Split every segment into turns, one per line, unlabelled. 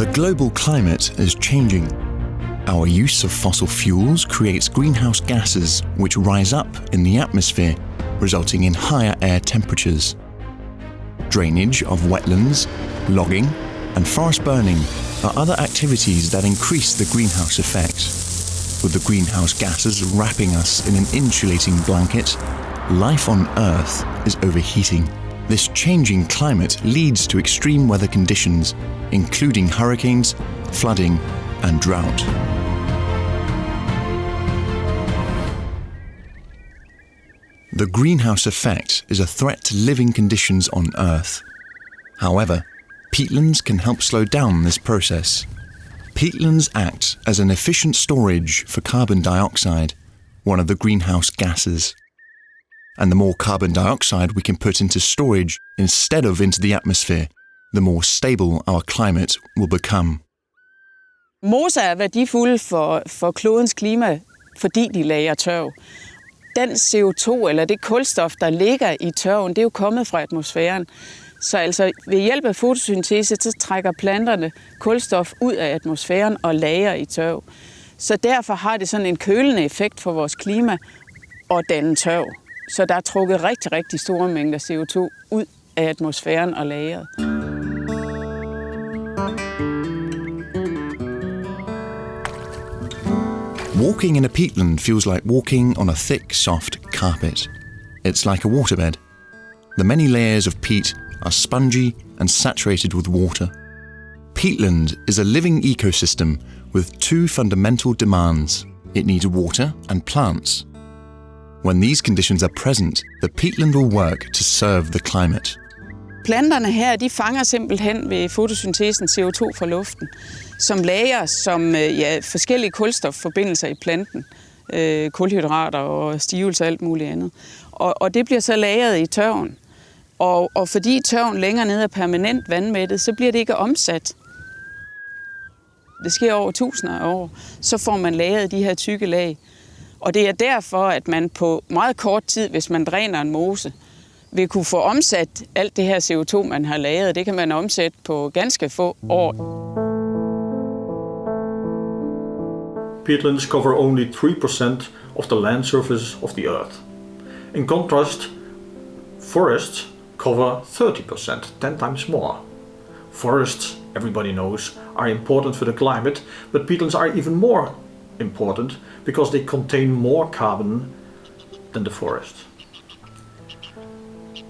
The global climate is changing. Our use of fossil fuels creates greenhouse gases which rise up in the atmosphere, resulting in higher air temperatures. Drainage of wetlands, logging, and forest burning are other activities that increase the greenhouse effect. With the greenhouse gases wrapping us in an insulating blanket, life on Earth is overheating. This changing climate leads to extreme weather conditions, including hurricanes, flooding, and drought. The greenhouse effect is a threat to living conditions on Earth. However, peatlands can help slow down this process. Peatlands act as an efficient storage for carbon dioxide, one of the greenhouse gases. And the more carbon dioxide we can put into storage instead of into the atmosphere, the more stable our climate will become.
Moser er værdifulde for klodens klima, fordi de lagrer tørv. Den CO2 eller det kulstof, der ligger i tørven, det er jo kommet fra atmosfæren. Så altså ved hjælp af fotosyntese, så trækker planterne kulstof ud af atmosfæren og lagrer i tørv. Så derfor har det sådan en kølende effekt for vores klima og danne tørv. Så der er trukket rigtig, rigtig store mængder CO2 ud af atmosfæren og lagret.
Walking in a peatland feels like walking on a thick, soft carpet. It's like a waterbed. The many layers of peat are spongy and saturated with water. Peatland is a living ecosystem with two fundamental demands. It needs water and plants. When these conditions are present, the peatland will work to serve the climate.
Planterne her, de fanger simpelthen ved fotosyntesen CO2 fra luften, som lagrer som forskellige kulstofforbindelser i planten, kulhydrater og stivelse og alt muligt andet. Og det bliver så lagret i tørven. Og fordi tørven længere nede er permanent vandmættet, så bliver det ikke omsat. Det sker over tusinder af år, så får man lagret de her tykke lag. Og det er derfor, at man på meget kort tid, hvis man dræner en mose, vil kunne få omsat alt det her CO2, man har lagret. Det kan man omsætte på ganske få år.
Peatlands cover only 3% of the land surface of the Earth. In contrast, forests cover 30%, 10 times more. Forests, everybody knows, are important for the climate, but peatlands are even more important because they contain more carbon than the forest.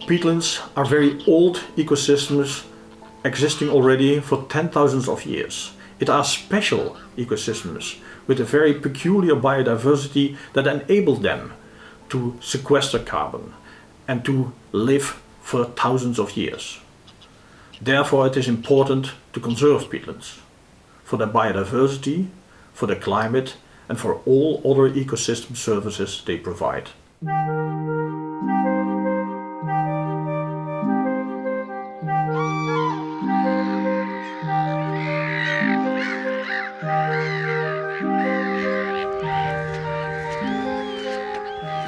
Peatlands are very old ecosystems existing already for 10,000 of years. It are special ecosystems with a very peculiar biodiversity that enable them to sequester carbon and to live for thousands of years. Therefore, it is important to conserve peatlands for their biodiversity, for the climate, and for all other ecosystem services they provide.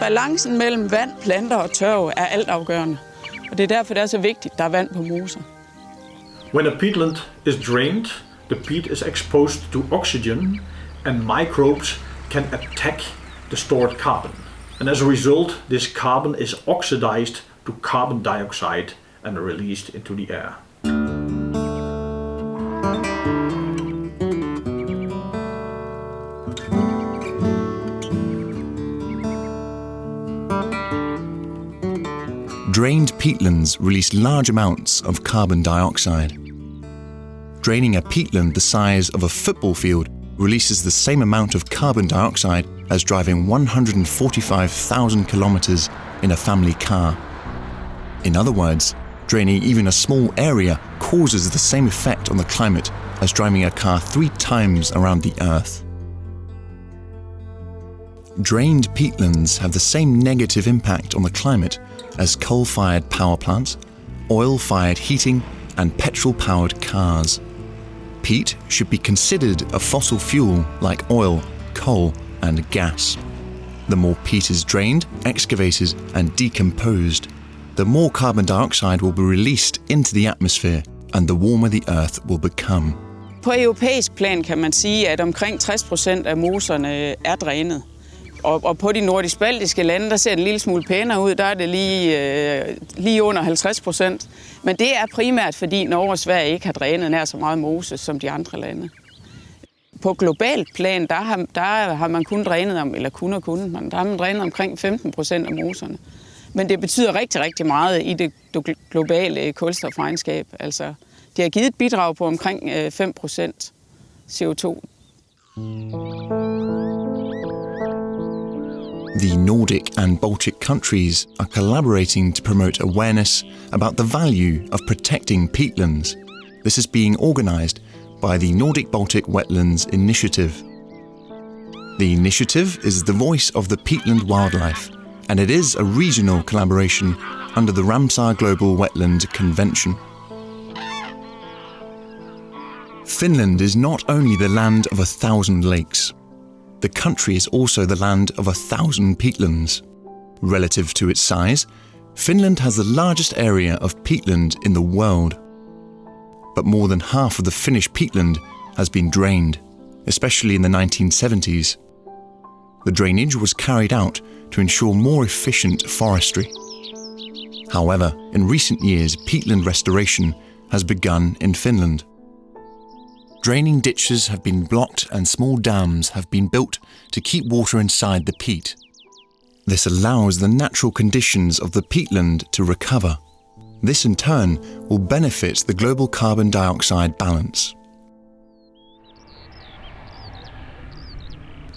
Balancen mellem vand, planter og tørv er altafgørende. Og det er derfor, det er så vigtigt, at der er vand på moser.
When a peatland is drained, the peat is exposed to oxygen and microbes can attack the stored carbon. And as a result, this carbon is oxidized to carbon dioxide and released into the air.
Drained peatlands release large amounts of carbon dioxide. Draining a peatland the size of a football field releases the same amount of carbon dioxide as driving 145,000 kilometers in a family car. In other words, draining even a small area causes the same effect on the climate as driving a car 3 times around the Earth. Drained peatlands have the same negative impact on the climate as coal-fired power plants, oil-fired heating, and petrol-powered cars. Peat should be considered a fossil fuel like oil, coal, and gas. The more peat is drained, excavated, and decomposed, the more carbon dioxide will be released into the atmosphere and the warmer the Earth will become.
På europæisk plan kan man sige, at omkring 60% af moserne er drænet. Og på de nordisk-baltiske lande, der ser det en lille smule pænere ud, der er det lige under 50%. Men det er primært, fordi Norge og Sverige ikke har drænet nær så meget mose som de andre lande. På globalt plan, der har man kun drænet der har man drænet omkring 15% af moserne. Men det betyder rigtig, rigtig meget i det globale kulstofregnskab. Altså, det har givet et bidrag på omkring 5% CO2.
The Nordic and Baltic countries are collaborating to promote awareness about the value of protecting peatlands. This is being organised by the Nordic Baltic Wetlands Initiative. The initiative is the voice of the peatland wildlife, and it is a regional collaboration under the Ramsar Global Wetland Convention. Finland is not only the land of 1,000 lakes. The country is also the land of 1,000 peatlands. Relative to its size, Finland has the largest area of peatland in the world. But more than half of the Finnish peatland has been drained, especially in the 1970s. The drainage was carried out to ensure more efficient forestry. However, in recent years, peatland restoration has begun in Finland. Draining ditches have been blocked and small dams have been built to keep water inside the peat. This allows the natural conditions of the peatland to recover. This in turn will benefit the global carbon dioxide balance.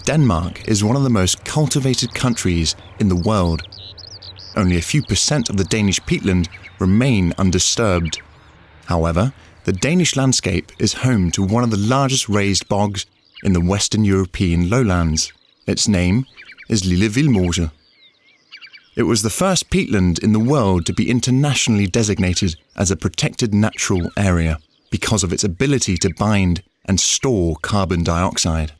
Denmark is one of the most cultivated countries in the world. Only a few % of the Danish peatland remain undisturbed. However, the Danish landscape is home to one of the largest raised bogs in the Western European lowlands. Its name is Lille Vildmose. It was the first peatland in the world to be internationally designated as a protected natural area because of its ability to bind and store carbon dioxide.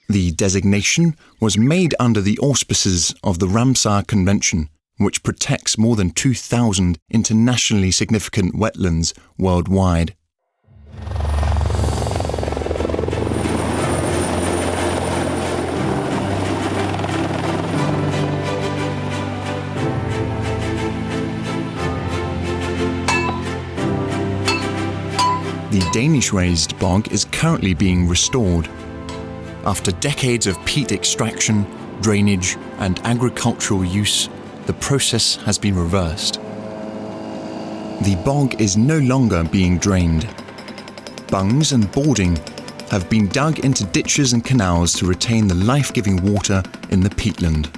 The designation was made under the auspices of the Ramsar Convention, which protects more than 2,000 internationally significant wetlands worldwide. The Danish raised bog is currently being restored. After decades of peat extraction, drainage, and agricultural use, the process has been reversed. The bog is no longer being drained. Bungs and boarding have been dug into ditches and canals to retain the life-giving water in the peatland.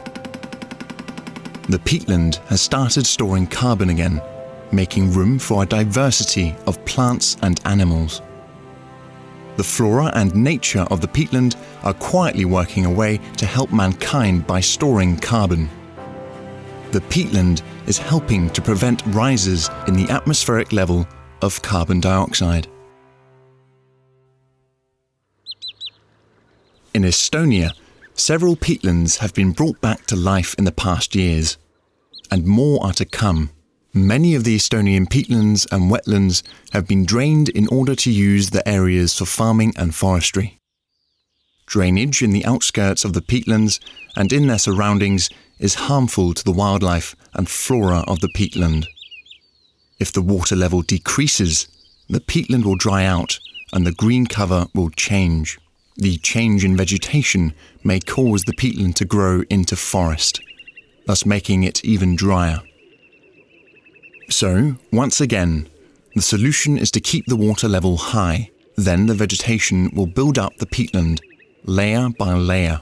The peatland has started storing carbon again, making room for a diversity of plants and animals. The flora and nature of the peatland are quietly working away to help mankind by storing carbon. The peatland is helping to prevent rises in the atmospheric level of carbon dioxide. In Estonia, several peatlands have been brought back to life in the past years, and more are to come. Many of the Estonian peatlands and wetlands have been drained in order to use the areas for farming and forestry. Drainage in the outskirts of the peatlands and in their surroundings is harmful to the wildlife and flora of the peatland. If the water level decreases, the peatland will dry out and the green cover will change. The change in vegetation may cause the peatland to grow into forest, thus making it even drier. So, once again, the solution is to keep the water level high. Then the vegetation will build up the peatland, layer by layer.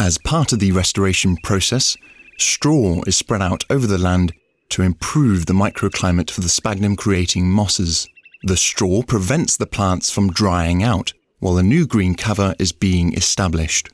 As part of the restoration process, straw is spread out over the land to improve the microclimate for the sphagnum-creating mosses. The straw prevents the plants from drying out, while a new green cover is being established.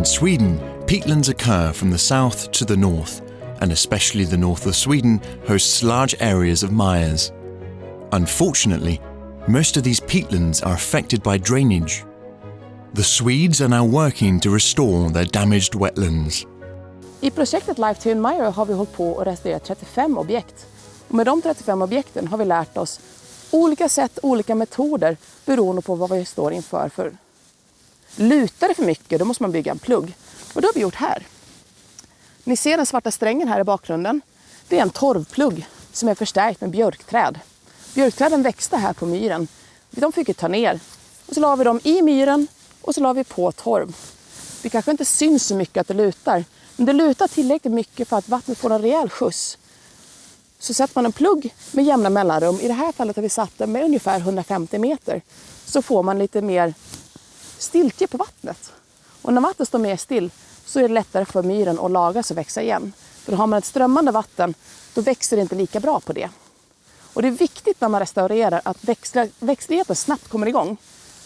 In Sweden, peatlands occur from the south to the north, and especially the north of Sweden hosts large areas of mires. Unfortunately, most of these peatlands are affected by drainage. The Swedes are now working to restore their damaged wetlands.
I projektet Life to Admire har vi hållit på att restaurera 35 objekt. Och med de 35 objekten har vi lärt oss olika sätt, olika metoder beroende på vad vi står inför. För lutar det för mycket, då måste man bygga en plugg. Och det har vi gjort här. Ni ser den svarta strängen här i bakgrunden. Det är en torvplugg som är förstärkt med björkträd. Björkträden växte här på myren. De fick vi ta ner. Och så la vi dem i myren och så la vi på torv. Det kanske inte syns så mycket att det lutar. Men det lutar tillräckligt mycket för att vattnet får en rejäl skjuts. Så sätter man en plugg med jämna mellanrum. I det här fallet har vi satt den med ungefär 150 meter. Så får man lite mer stiltje på vattnet. Och när vattnet står mer still så är det lättare för myren att lagas och växa igen. För har man ett strömmande vatten, då växer det inte lika bra på det. Och det är viktigt när man restaurerar att växtligheten snabbt kommer igång.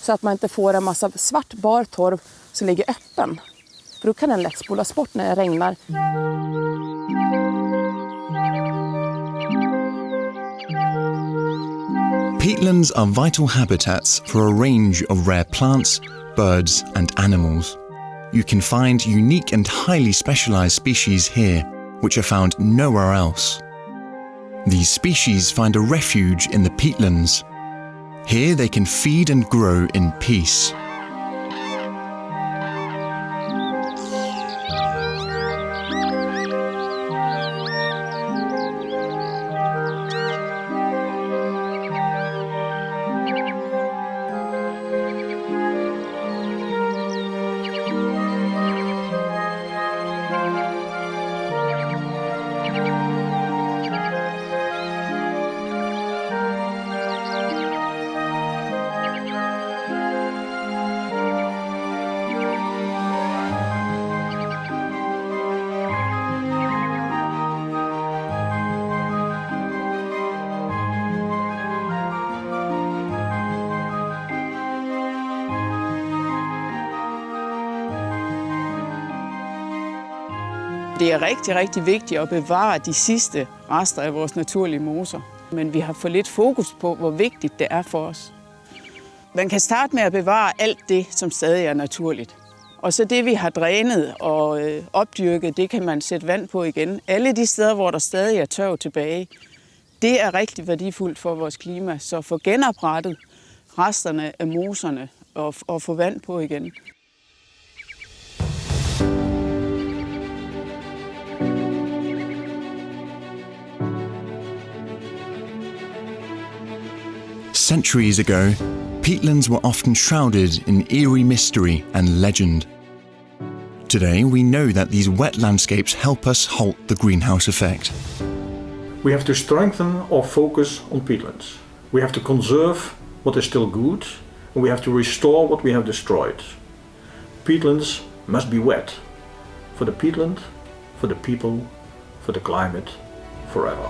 Så att man inte får en massa svart bar torv som ligger öppen. För då kan den lätt spolas bort när det regnar.
Peatlands are vital habitats for a range of rare plants, birds, and animals. You can find unique and highly specialized species here, which are found nowhere else. These species find a refuge in the peatlands. Here they can feed and grow in peace.
Det er rigtig, rigtig vigtigt at bevare de sidste rester af vores naturlige moser. Men vi har for lidt fokus på, hvor vigtigt det er for os. Man kan starte med at bevare alt det, som stadig er naturligt. Og så det, vi har drænet og opdyrket, det kan man sætte vand på igen. Alle de steder, hvor der stadig er tørv tilbage, det er rigtig værdifuldt for vores klima. Så få genoprettet resterne af moserne og få vand på igen.
Centuries ago, peatlands were often shrouded in eerie mystery and legend. Today, we know that these wet landscapes help us halt the greenhouse effect.
We have to strengthen our focus on peatlands. We have to conserve what is still good, and we have to restore what we have destroyed. Peatlands must be wet. For the peatland, for the people, for the climate, forever.